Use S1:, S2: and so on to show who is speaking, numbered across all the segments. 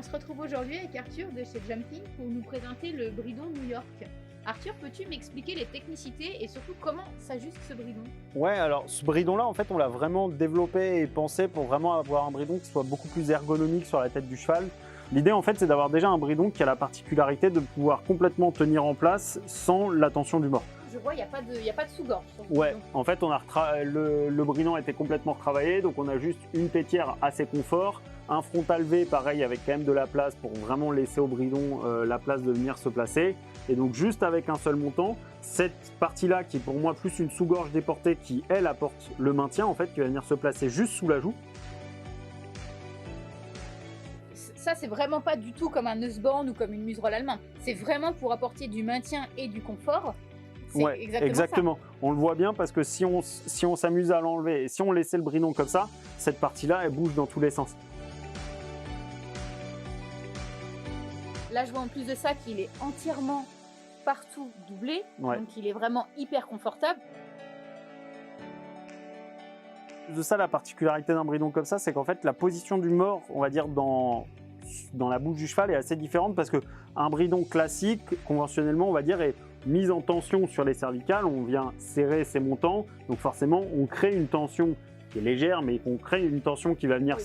S1: se retrouve aujourd'hui avec Arthur de chez Jumping pour nous présenter le bridon New York. Arthur, peux-tu m'expliquer les technicités et surtout comment s'ajuste ce bridon?
S2: Ouais, alors ce bridon-là, en fait, on l'a vraiment développé et pensé pour vraiment avoir un bridon qui soit beaucoup plus ergonomique sur la tête du cheval. L'idée, en fait, c'est d'avoir déjà un bridon qui a la particularité de pouvoir complètement tenir en place sans la tension du mort.
S1: Je vois, il n'y a pas de sous-gorge sur le
S2: Ouais,
S1: bridon.
S2: en fait, le bridon a été complètement retravaillé, donc on a juste une tétière assez confort, un frontal V pareil avec quand même de la place pour vraiment laisser au bridon la place de venir se placer. Et donc juste avec un seul montant, cette partie-là qui est pour moi plus une sous-gorge déportée qui elle apporte le maintien en fait, qui va venir se placer juste sous la joue.
S1: Ça, c'est vraiment pas du tout comme un Nussborn ou comme une muserolle allemande. C'est vraiment pour apporter du maintien et du confort.
S2: Ouais, exactement. On le voit bien parce que si on s'amuse à l'enlever et si on laissait le bridon comme ça, cette partie-là, elle bouge dans tous les sens.
S1: Là, je vois en plus de ça qu'il est entièrement partout doublé.
S2: Ouais.
S1: Donc, il est vraiment hyper confortable.
S2: De ça, la particularité d'un bridon comme ça, c'est qu'en fait, la position du mors, on va dire, dans la bouche du cheval est assez différente parce qu'un bridon classique, conventionnellement, on va dire, est mise en tension sur les cervicales. On vient serrer ses montants. Donc forcément, on crée une tension qui est légère, mais on crée une tension qui va venir,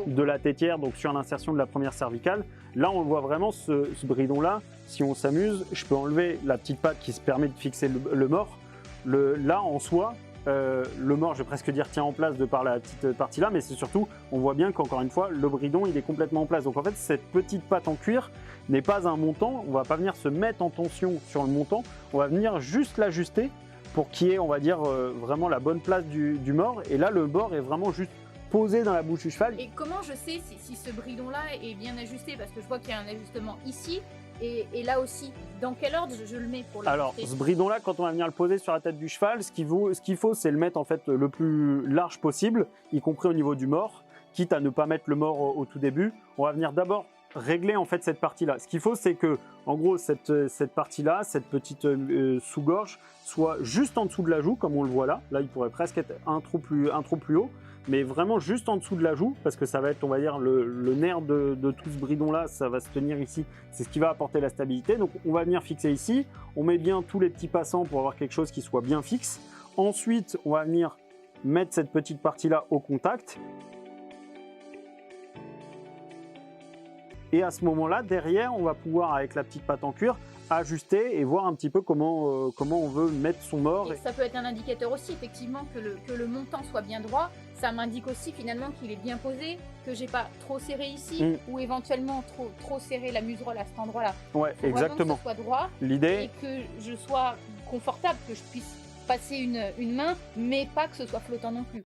S2: de la tétière, donc sur l'insertion de la première cervicale. Là, on le voit vraiment, ce bridon-là. Si on s'amuse, je peux enlever la petite patte qui se permet de fixer le mors. Là, en soi, le mort, je vais presque dire, tient en place de par la petite partie là, mais c'est surtout, on voit bien qu'encore une fois, le bridon, il est complètement en place. Donc en fait, cette petite patte en cuir n'est pas un montant, on va pas venir se mettre en tension sur le montant, on va venir juste l'ajuster pour qu'il y ait, on va dire, vraiment la bonne place du mort. Et là, le mort est vraiment juste posé dans la bouche du cheval.
S1: Et comment je sais si ce bridon-là est bien ajusté? Parce que je vois qu'il y a un ajustement ici et là aussi. Dans quel ordre je le mets pour l'ajuster?
S2: Alors, ce bridon-là, quand on va venir le poser sur la tête du cheval, ce qu'il faut, c'est le mettre en fait le plus large possible, y compris au niveau du mort, quitte à ne pas mettre le mort au tout début. On va venir d'abord régler en fait cette partie-là. Ce qu'il faut, c'est que, en gros, cette partie-là, cette petite sous-gorge, soit juste en dessous de la joue, comme on le voit là. Là, il pourrait presque être un trou plus haut, mais vraiment juste en dessous de la joue, parce que ça va être, on va dire, le nerf de tout ce bridon-là, ça va se tenir ici. C'est ce qui va apporter la stabilité. Donc, on va venir fixer ici. On met bien tous les petits passants pour avoir quelque chose qui soit bien fixe. Ensuite, on va venir mettre cette petite partie-là au contact. Et à ce moment-là, derrière, on va pouvoir, avec la petite patte en cuir, ajuster et voir un petit peu comment on veut mettre son mort.
S1: Et ça peut être un indicateur aussi, effectivement, que le montant soit bien droit. Ça m'indique aussi finalement qu'il est bien posé, que j'ai pas trop serré ici ou éventuellement trop serré la muserolle à cet endroit-là.
S2: Ouais, exactement.
S1: Que ce soit droit
S2: l'idée
S1: et que je sois confortable, que je puisse passer une main, mais pas que ce soit flottant non plus.